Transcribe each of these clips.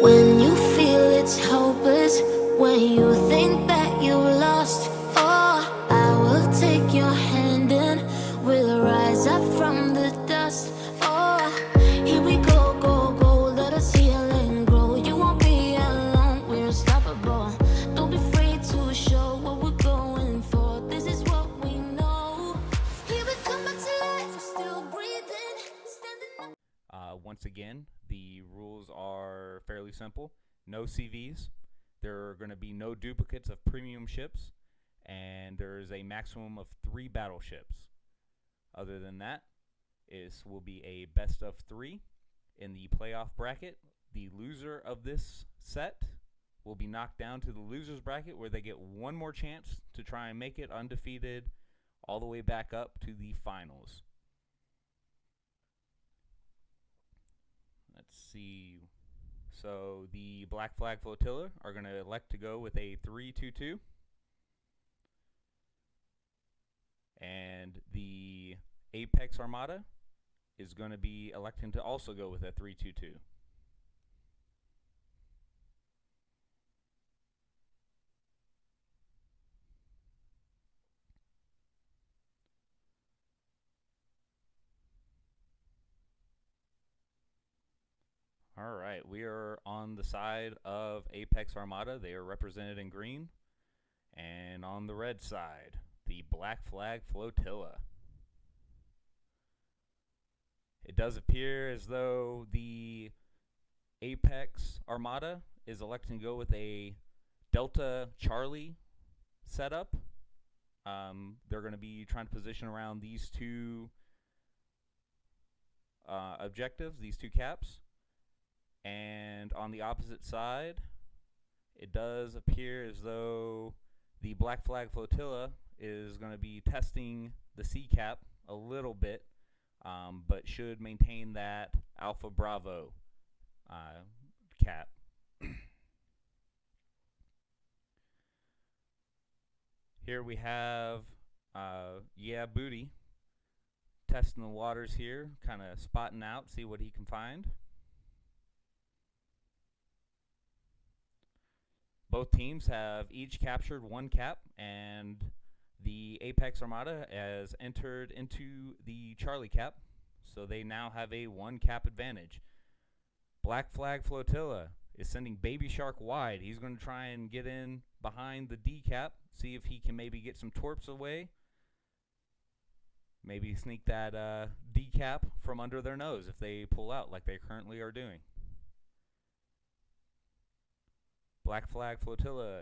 When you feel it's hopeless, when you think that you lost, oh, I will take your hand and we'll rise up from the dust. Oh, here we go, go, go, let us heal and grow. You won't be alone, we're unstoppable. Don't be afraid to show what we're going for. This is what we know. Here we come back to life, we're still breathing, standing up. Once again, the rules are fairly simple. No CVs. There are going to be no duplicates of premium ships, and there is a maximum of 3 battleships. Other than that, it will be a best of 3 in the playoff bracket. The loser of this set will be knocked down to the losers bracket, where they get one more chance to try and make it undefeated all the way back up to the finals. Let's see. So the Black Flag Flotilla are going to elect to go with a 3-2-2. And the Apex Armada is going to be electing to also go with a 3-2-2. Alright, we are on the side of Apex Armada. They are represented in green. And on the red side, the Black Flag Flotilla. It does appear as though the Apex Armada is electing to go with a Delta Charlie setup. They're going to be trying to position around these two objectives, these two caps. And on the opposite side, it does appear as though the Black Flag Flotilla is going to be testing the C cap a little bit, but should maintain that Alpha Bravo cap. Here we have Yeah Booty testing the waters here, kind of spotting out, see what he can find. Both teams have each captured 1 cap, and the Apex Armada has entered into the Charlie cap, so they now have a 1 cap advantage. Black Flag Flotilla is sending Baby Shark wide. He's going to try and get in behind the D cap, see if he can maybe get some torps away. Maybe sneak that D cap from under their nose if they pull out like they currently are doing. Black Flag Flotilla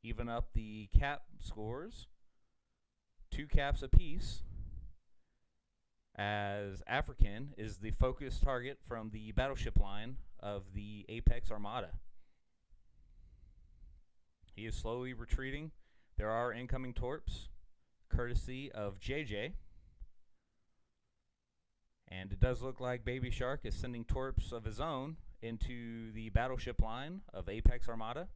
even up the cap scores, 2 caps apiece, as African is the focus target from the battleship line of the Apex Armada. He is slowly retreating. There are incoming torps, courtesy of JJ. And it does look like Baby Shark is sending torps of his own into the battleship line of Apex Armada.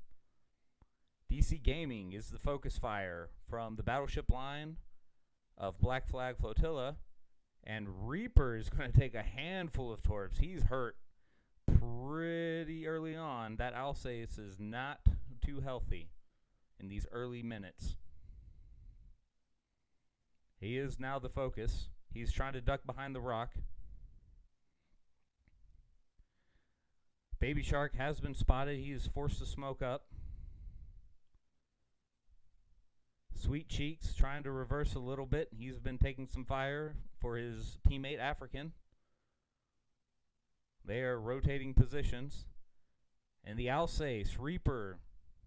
DC Gaming is the focus fire from the battleship line of Black Flag Flotilla, and Reaper is going to take a handful of torps. He's hurt pretty early on. That Alsace is not too healthy in these early minutes. He is now the focus. He's trying to duck behind the rock. Baby Shark has been spotted. He is forced to smoke up. Sweet Cheeks trying to reverse a little bit. He's been taking some fire for his teammate African. They are rotating positions. And the Alsace, Reaper,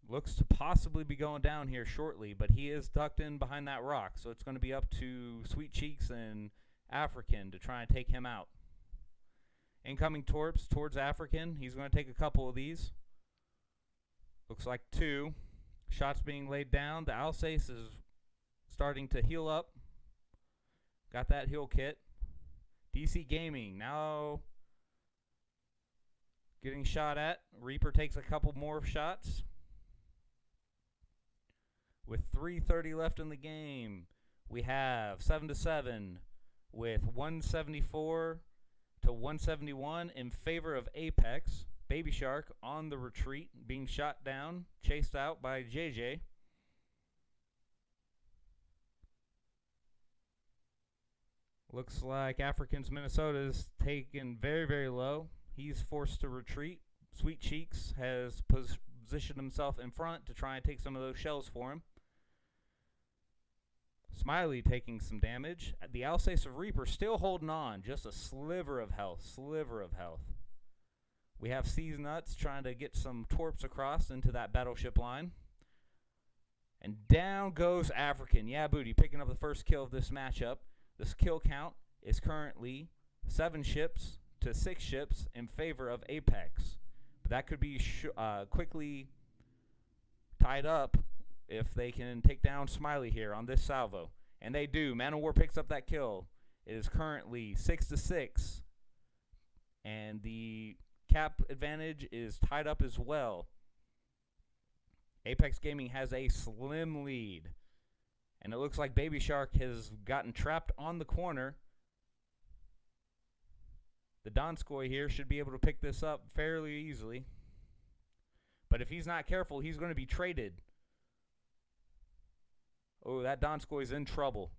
looks to possibly be going down here shortly, but he is tucked in behind that rock. So it's going to be up to Sweet Cheeks and African to try and take him out. Incoming torps towards African. He's going to take a couple of these. Looks like 2. Shots being laid down. The Alsace is starting to heal up. Got that heal kit. DC Gaming now getting shot at. Reaper takes a couple more shots. With 3:30 left in the game, we have 7-7 with 174 to 171 in favor of Apex. Baby Shark on the retreat, being shot down, chased out by JJ. Looks like African's Minnesota's taken very, very low. He's forced to retreat. Sweet Cheeks has positioned himself in front to try and take some of those shells for him. Smiley taking some damage. The Alsace of Reaper still holding on. Just a sliver of health. We have C's Nuts trying to get some torps across into that battleship line. And down goes African. Yeah, Booty picking up the first kill of this matchup. This kill count is currently 7 ships to 6 ships in favor of Apex. But that could be quickly tied up if they can take down Smiley here on this salvo. And they do. Man of War picks up that kill. It is currently 6 to 6. And the cap advantage is tied up as well. Apex Gaming has a slim lead. And it looks like Baby Shark has gotten trapped on the corner. The Donskoy here should be able to pick this up fairly easily. But if he's not careful, he's going to be traded. Oh, that Donskoy's in trouble.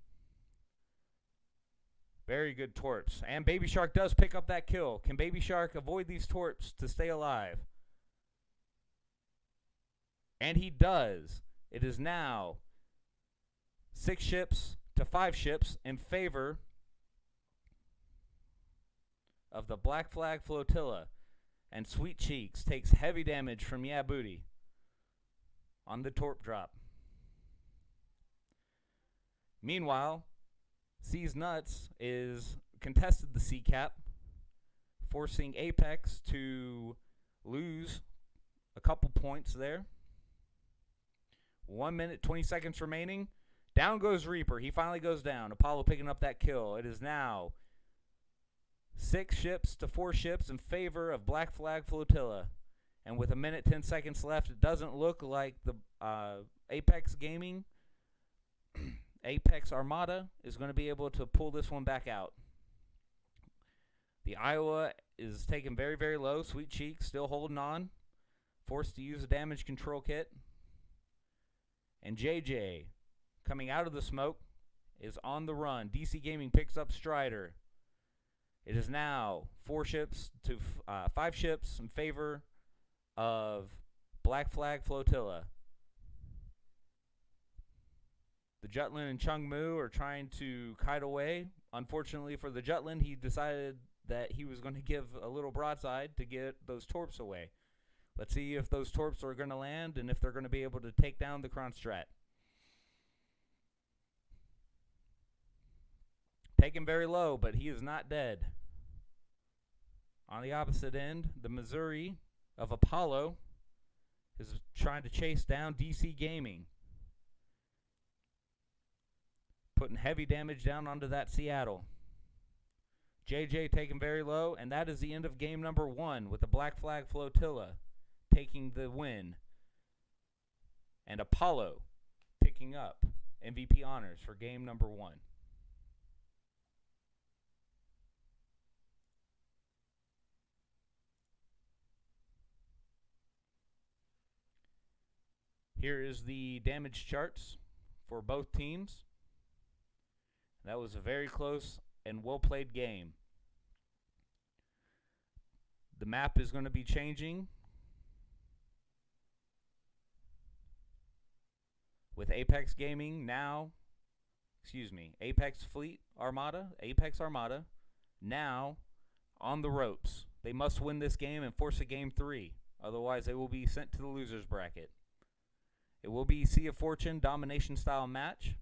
Very good torps. And Baby Shark does pick up that kill. Can Baby Shark avoid these torps to stay alive? And he does. It is now 6 ships to 5 ships in favor of the Black Flag Flotilla. And Sweet Cheeks takes heavy damage from Yeah Booty on the torp drop. Meanwhile, C's Nuts is contested the C cap, forcing Apex to lose a couple points there. 1 minute, 20 seconds remaining. Down goes Reaper. He finally goes down. Apollo picking up that kill. It is now 6 ships to 4 ships in favor of Black Flag Flotilla. And with 1 minute, 10 seconds left, it doesn't look like the Apex Gaming, Apex Armada is going to be able to pull this one back out. The Iowa is taken very, very low. Sweet Cheeks still holding on. Forced to use a damage control kit. And JJ, coming out of the smoke, is on the run. DC Gaming picks up Strider. It is now 4 ships to 5 ships in favor of Black Flag Flotilla. The Jutland and Chungmu are trying to kite away. Unfortunately for the Jutland, he decided that he was going to give a little broadside to get those torps away. Let's see if those torps are going to land and if they're going to be able to take down the Kronstadt. Taken very low, but he is not dead. On the opposite end, the Missouri of Apollo is trying to chase down DC Gaming. Putting heavy damage down onto that Seattle. JJ taken very low, and that is the end of game number 1 with the Black Flag Flotilla taking the win. And Apollo picking up MVP honors for game number 1. Here is the damage charts for both teams. That was a very close and well-played game. The map is going to be changing with Apex Gaming now, Apex Fleet Armada, Apex Armada, now on the ropes. They must win this game and force a game 3. Otherwise, they will be sent to the losers bracket. It will be Sea of Fortune domination style match.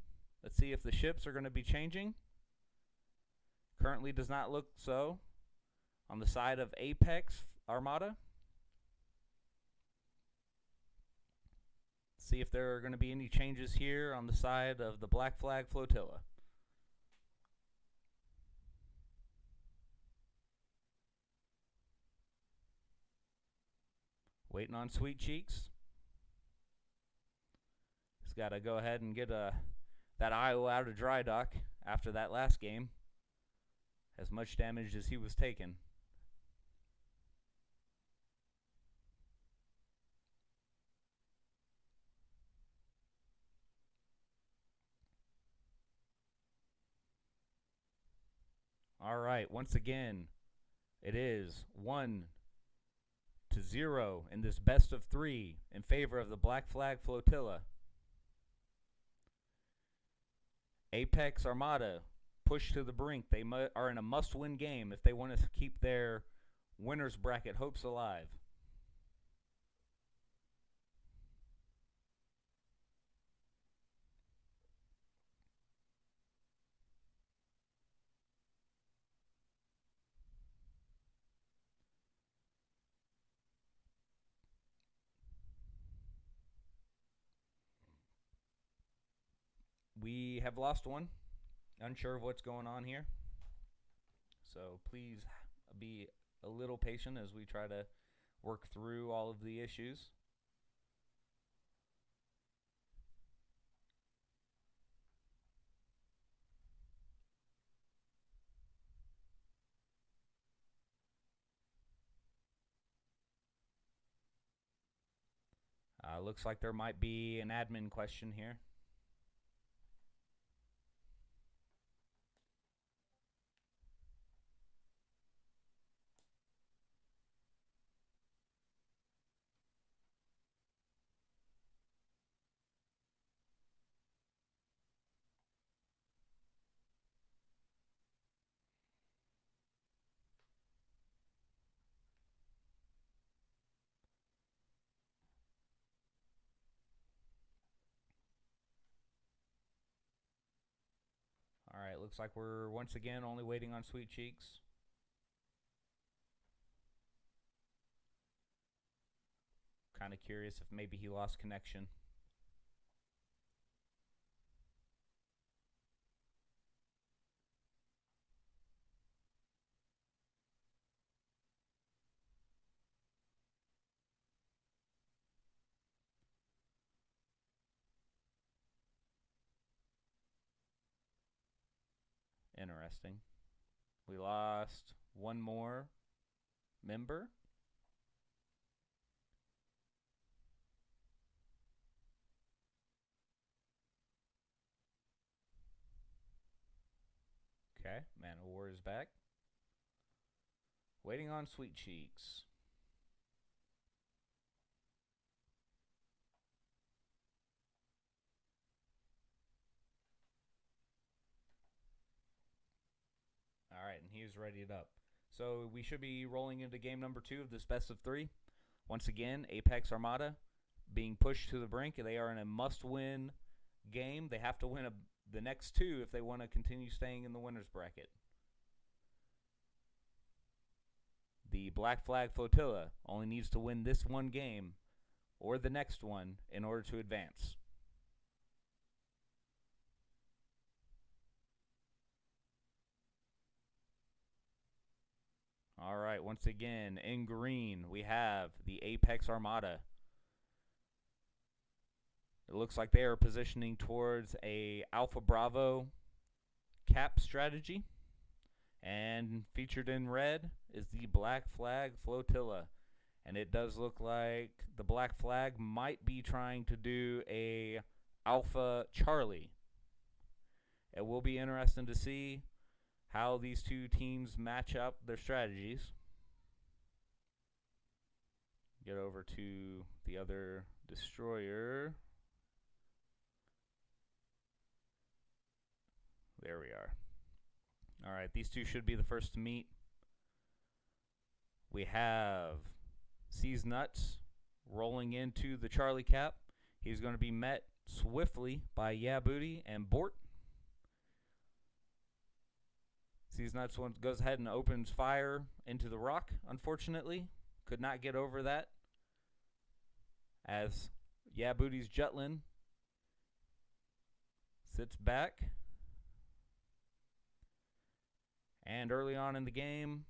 Let's see if the ships are going to be changing. Currently does not look so. On the side of Apex Armada. See if there are going to be any changes here on the side of the Black Flag Flotilla. Waiting on Sweet Cheeks. He's got to go ahead and get that Iowa out of dry dock after that last game. As much damage as he was taking. All right, once again, it is 1-0 in this best of 3 in favor of the Black Flag Flotilla. Apex Armada pushed to the brink. They are in a must-win game if they want to keep their winner's bracket hopes alive. We have lost one. Unsure of what's going on here. So please be a little patient as we try to work through all of the issues. Looks like there might be an admin question here. Alright, looks like we're once again only waiting on Sweet Cheeks. Kind of curious if maybe he lost connection. Interesting. We lost one more member. Okay, Man of War is back. Waiting on Sweet Cheeks. Alright, and he's readied up. So we should be rolling into game number 2 of this best of 3. Once again, Apex Armada being pushed to the brink. They are in a must-win game. They have to win the next 2 if they want to continue staying in the winner's bracket. The Black Flag Flotilla only needs to win this one game or the next one in order to advance. All right, once again, in green, we have the Apex Armada. It looks like they are positioning towards a Alpha Bravo cap strategy. And featured in red is the Black Flag Flotilla. And it does look like the Black Flag might be trying to do a Alpha Charlie. It will be interesting to see how these two teams match up their strategies. Get over to the other destroyer. There we are. All right, these two should be the first to meet. We have C's Nuts rolling into the Charlie cap. He's going to be met swiftly by Yeah Booty and Bort. C's Nuts goes ahead and opens fire into the rock, unfortunately. Could not get over that. As Yeah Booty's Jutlin sits back. And early on in the game,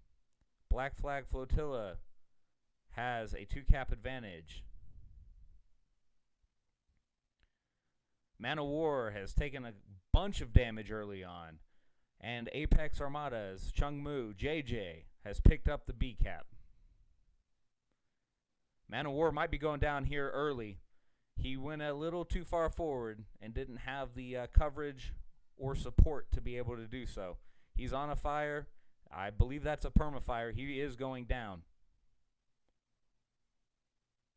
Black Flag Flotilla has a 2-cap advantage. Man of War has taken a bunch of damage early on. And Apex Armada's Chung Mu, JJ, has picked up the B cap. Man of War might be going down here early. He went a little too far forward and didn't have the coverage or support to be able to do so. He's on a fire, I believe that's a permafire. He is going down.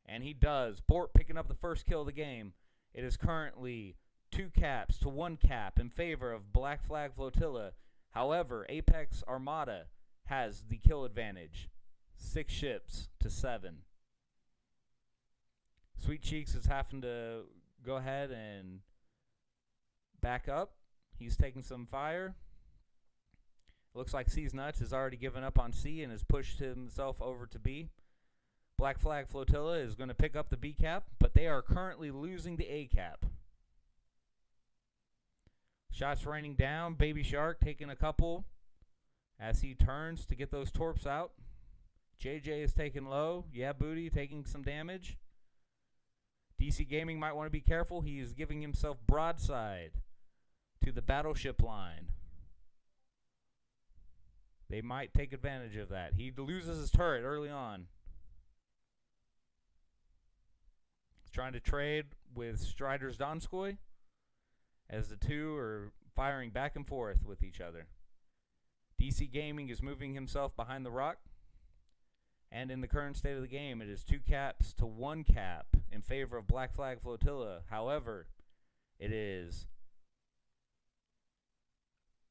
And he does. Bort picking up the first kill of the game. It is currently 2 caps to 1 cap in favor of Black Flag Flotilla. However, Apex Armada has the kill advantage. 6 ships to 7. Sweet Cheeks is having to go ahead and back up. He's taking some fire. Looks like C's Nuts has already given up on C and has pushed himself over to B. Black Flag Flotilla is going to pick up the B cap, but they are currently losing the A cap. Shots raining down. Baby Shark taking a couple as he turns to get those torps out. JJ is taking low. Yeah, Booty taking some damage. DC Gaming might want to be careful. He is giving himself broadside to the battleship line. They might take advantage of that. He loses his turret early on. He's trying to trade with Strider's Donskoy as the two are firing back and forth with each other. DC Gaming is moving himself behind the rock. And in the current state of the game, it is 2 caps to 1 cap in favor of Black Flag Flotilla. However, it is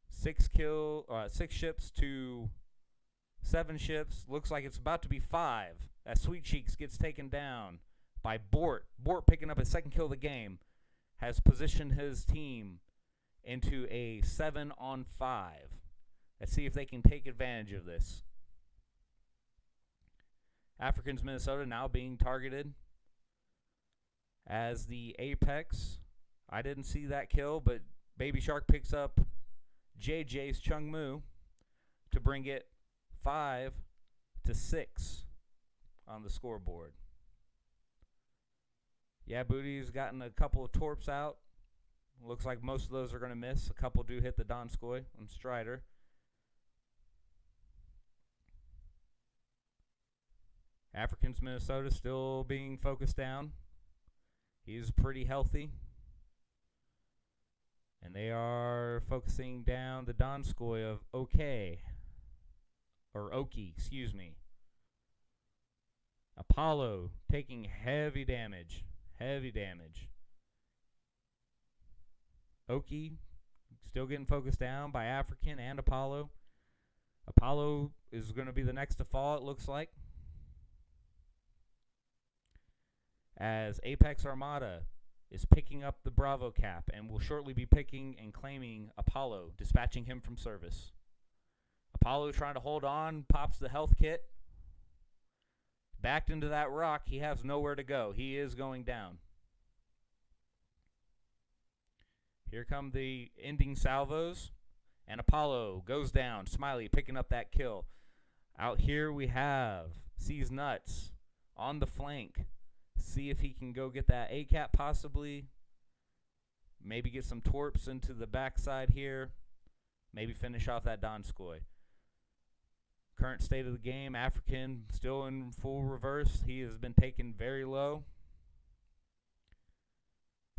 6 ships to 7 ships. Looks like it's about to be 5 as Sweet Cheeks gets taken down by Bort. Bort picking up his 2nd kill of the game has positioned his team into a 7-on-5. Let's see if they can take advantage of this. Africans Minnesota now being targeted as the Apex. I didn't see that kill, but Baby Shark picks up JJ's Chung Mu to bring it 5-6 on the scoreboard. Yeah, Booty's gotten a couple of torps out. Looks like most of those are going to miss. A couple do hit the Donskoy and Strider. Africans Minnesota still being focused down. He's pretty healthy. And they are focusing down the Donskoy of Oki, excuse me. Apollo taking heavy damage. Oki still getting focused down by African and Apollo. Apollo is going to be the next to fall, it looks like. As Apex Armada is picking up the Bravo cap and will shortly be picking and claiming Apollo, dispatching him from service. Apollo trying to hold on, pops the health kit. Backed into that rock, he has nowhere to go. He is going down. Here come the ending salvos, and Apollo goes down. Smiley picking up that kill. Out here we have C's Nuts on the flank. See if he can go get that A-cap possibly. Maybe get some torps into the backside here. Maybe finish off that Donskoy. Current state of the game, African still in full reverse. He has been taken very low.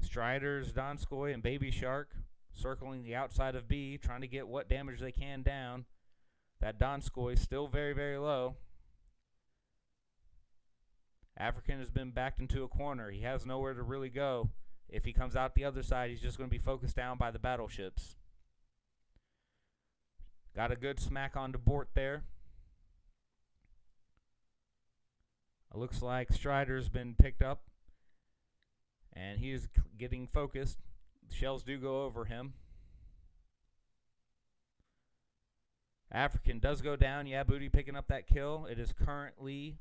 Striders, Donskoy, and Baby Shark circling the outside of B, trying to get what damage they can down. That Donskoy still very, very low. African has been backed into a corner. He has nowhere to really go. If he comes out the other side, he's just going to be focused down by the battleships. Got a good smack onto Bort there. It looks like Strider's been picked up, and he is getting focused. Shells do go over him. African does go down. Yeah, Booty picking up that kill. It is currently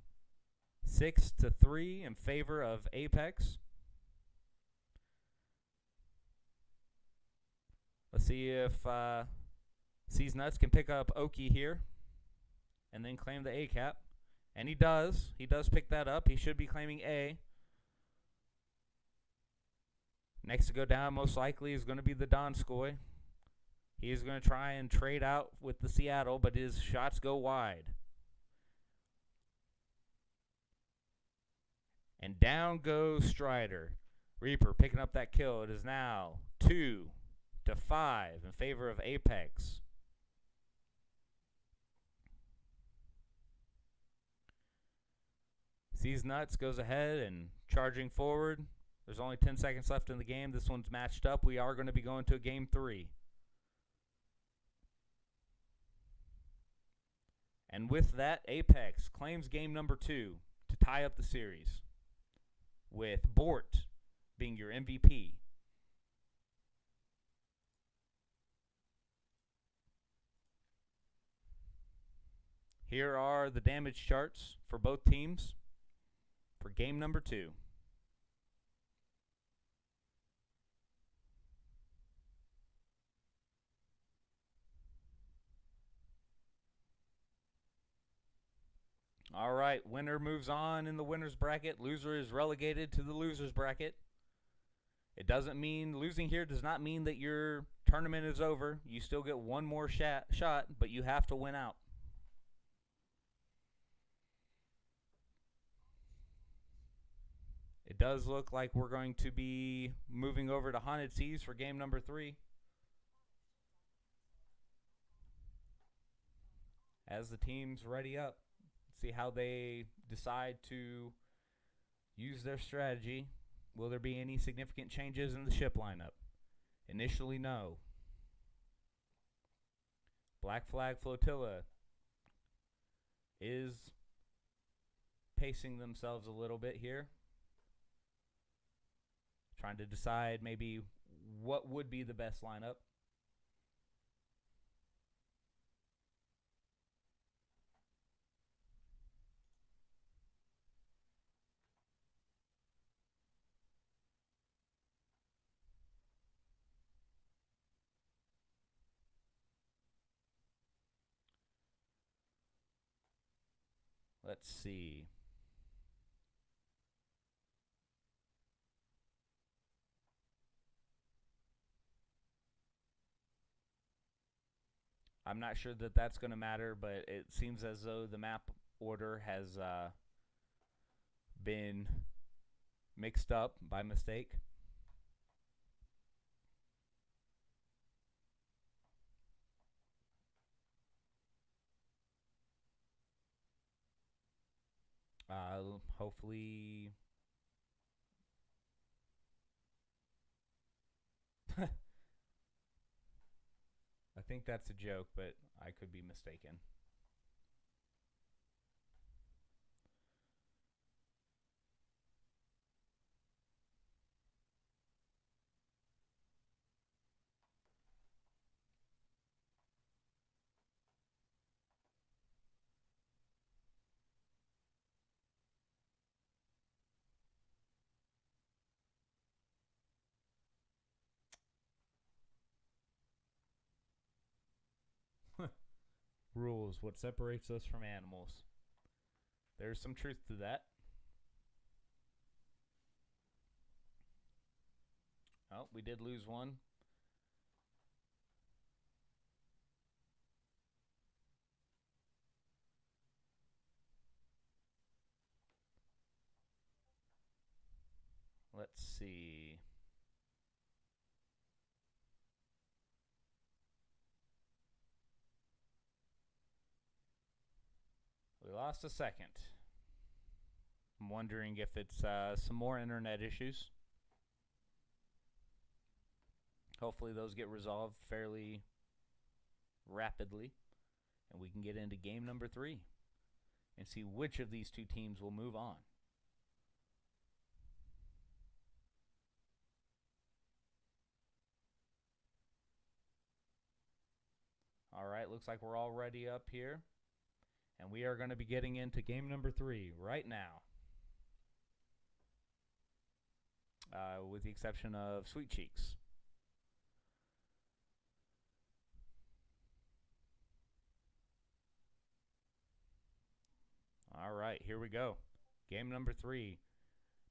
6-3 in favor of Apex. Let's see if C's Nuts can pick up Oki here and then claim the A cap. And he does. He does pick that up. He should be claiming A. Next to go down most likely is going to be the Donskoy. He is going to try and trade out with the Seattle, but his shots go wide. And down goes Strider. Reaper picking up that kill. It is now 2-5 in favor of Apex. Sees Nuts goes ahead and charging forward. There's only 10 seconds left in the game. This one's matched up. We are going to be going to game 3. And with that, Apex claims game number 2 to tie up the series, with Bort being your MVP. Here are the damage charts for both teams for game number 2. All right, winner moves on in the winner's bracket. Loser is relegated to the loser's bracket. It doesn't mean losing here does not mean that your tournament is over. You still get one more shot, but you have to win out. It does look like we're going to be moving over to Haunted Seas for game number 3. As the teams ready up, see how they decide to use their strategy. Will there be any significant changes in the ship lineup? Initially, no. Black Flag Flotilla is pacing themselves a little bit here, trying to decide maybe what would be the best lineup. Let's see. I'm not sure that that's going to matter, but it seems as though the map order has been mixed up by mistake. Hopefully I think that's a joke, but I could be mistaken. Rules, what separates us from animals. There's some truth to that. Oh, we did lose one. Let's see. We lost a second. I'm wondering if it's some more internet issues. Hopefully those get resolved fairly rapidly, and we can get into game number 3 and see which of these two teams will move on. All right, looks like we're already up here, and we are going to be getting into game number 3 right now, with the exception of Sweet Cheeks. All right, here we go. Game number 3.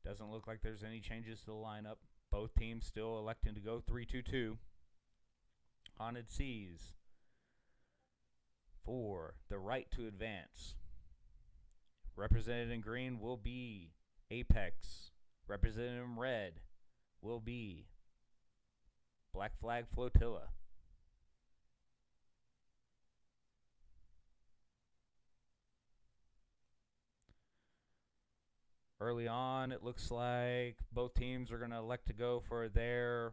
Doesn't look like there's any changes to the lineup. Both teams still electing to go 3-2-2. Haunted Seas for the right to advance. Represented in green will be Apex. Represented in red will be Black Flag Flotilla. Early on, it looks like both teams are going to elect to go for their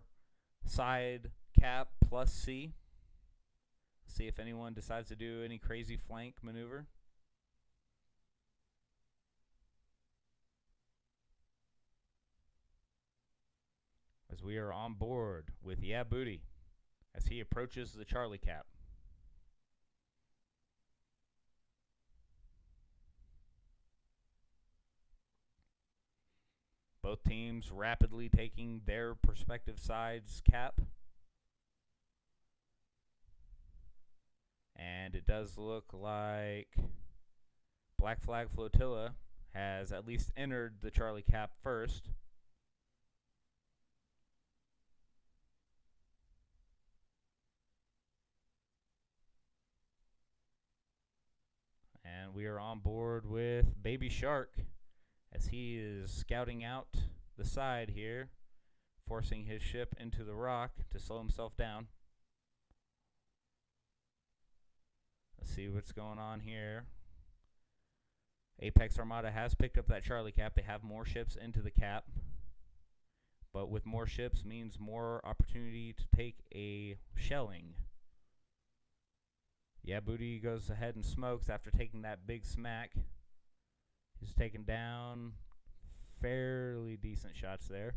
side cap plus C. See if anyone decides to do any crazy flank maneuver. As we are on board with Yeah Booty as he approaches the Charlie cap. Both teams rapidly taking their respective sides cap. And it does look like Black Flag Flotilla has at least entered the Charlie cap first. And we are on board with Baby Shark as he is scouting out the side here, forcing his ship into the rock to slow himself down. Let's see what's going on here. Apex Armada has picked up that Charlie cap. They have more ships into the cap. But with more ships means more opportunity to take a shelling. Yeah, Booty goes ahead and smokes after taking that big smack. He's taken down fairly decent shots there.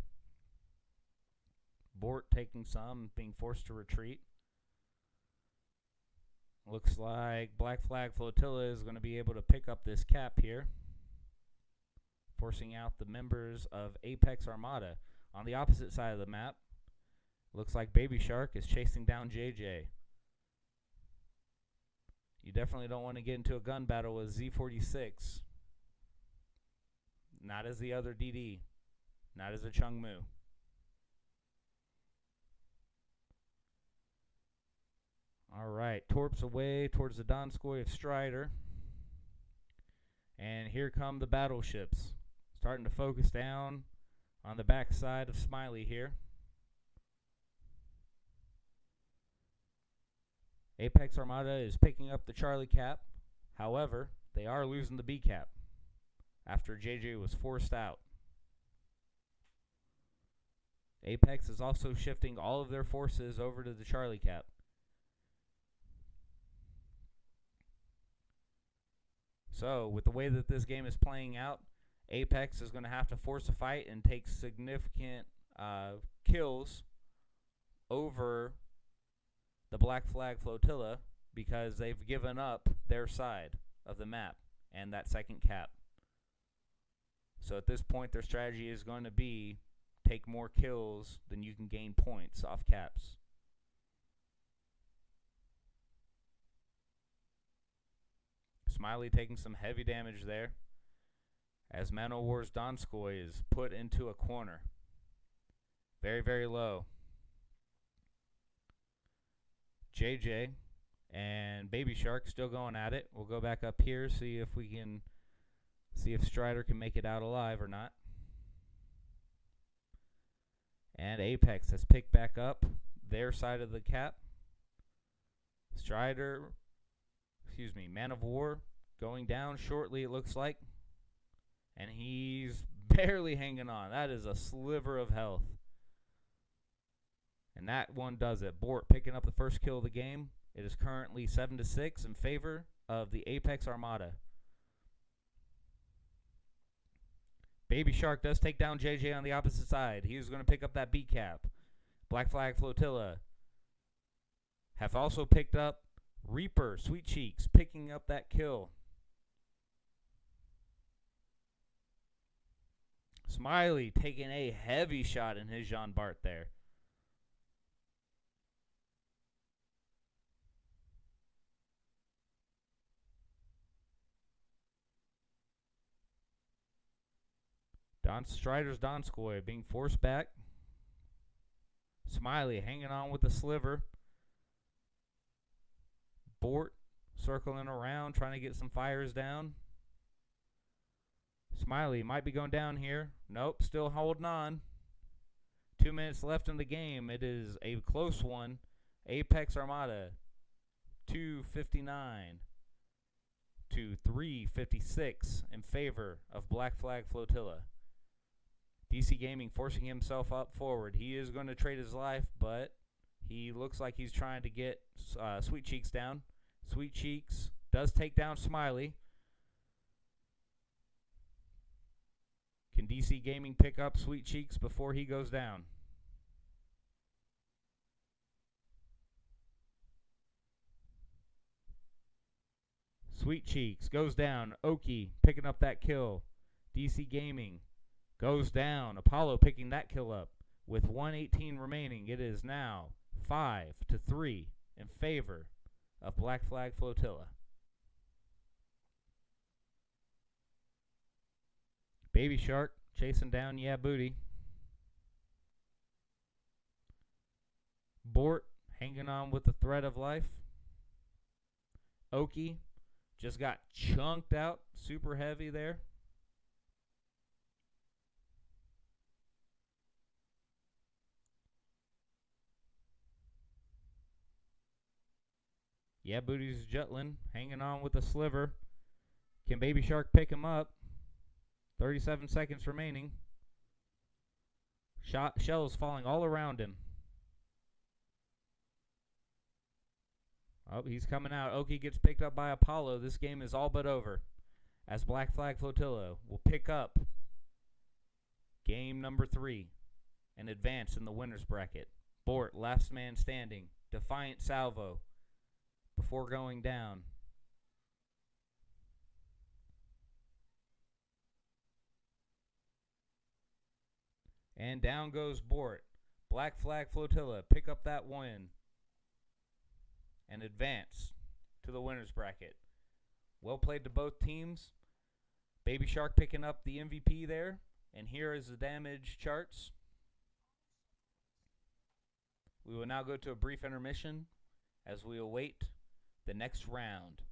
Bort taking some, being forced to retreat. Looks like Black Flag Flotilla is going to be able to pick up this cap here, forcing out the members of Apex Armada. On the opposite side of the map, looks like Baby Shark is chasing down JJ. You definitely don't want to get into a gun battle with Z46. Not as the other DD. Not as a Chung Mu. Alright, Torps away towards the Donskoy of Strider. And here come the battleships. Starting to focus down on the backside of Smiley here. Apex Armada is picking up the Charlie cap. However, they are losing the B cap after JJ was forced out. Apex is also shifting all of their forces over to the Charlie cap. So, with the way that this game is playing out, Apex is going to have to force a fight and take significant kills over the Black Flag Flotilla because they've given up their side of the map and that second cap. So at this point, their strategy is going to be take more kills than you can gain points off caps. Smiley taking some heavy damage there as Man-O-War's Donskoy is put into a corner. Very, very low. JJ and Baby Shark still going at it. We'll go back up here, see if Strider can make it out alive or not. And Apex has picked back up their side of the cap. Man of War going down shortly, it looks like. And he's barely hanging on. That is a sliver of health. And that one does it. Bort picking up the first kill of the game. It is currently 7-6 in favor of the Apex Armada. Baby Shark does take down JJ on the opposite side. He's going to pick up that B cap. Black Flag Flotilla have also picked up Reaper, Sweet Cheeks, picking up that kill. Smiley taking a heavy shot in his Jean Bart there. Strider's Donskoy being forced back. Smiley hanging on with the sliver. Bort circling around, trying to get some fires down. Smiley might be going down here. Nope, still holding on. 2 minutes left in the game. It is a close one. Apex Armada, 2:59. to 356 in favor of Black Flag Flotilla. DC Gaming forcing himself up forward. He is going to trade his life, but he looks like he's trying to get Sweet Cheeks down. Sweet Cheeks does take down Smiley. Can DC Gaming pick up Sweet Cheeks before he goes down? Sweet Cheeks goes down. Oki picking up that kill. DC Gaming goes down. Apollo picking that kill up. With 118 remaining, it is now 5-3 in favor of Black Flag Flotilla. Baby Shark chasing down Yeah Booty. Bort hanging on with the threat of life. Oki just got chunked out super heavy there. Yeah, Booty's Jutlin hanging on with a sliver. Can Baby Shark pick him up? 37 seconds remaining. Shells falling all around him. Oh, he's coming out. Oki gets picked up by Apollo. This game is all but over, as Black Flag Flotilla will pick up game number 3 and advance in the winner's bracket. Bort, last man standing. Defiant salvo before going down. And down goes Bort. Black Flag Flotilla pick up that win and advance to the winner's bracket. Well played to both teams. Baby Shark picking up the MVP there. And here is the damage charts. We will now go to a brief intermission as we await the next round.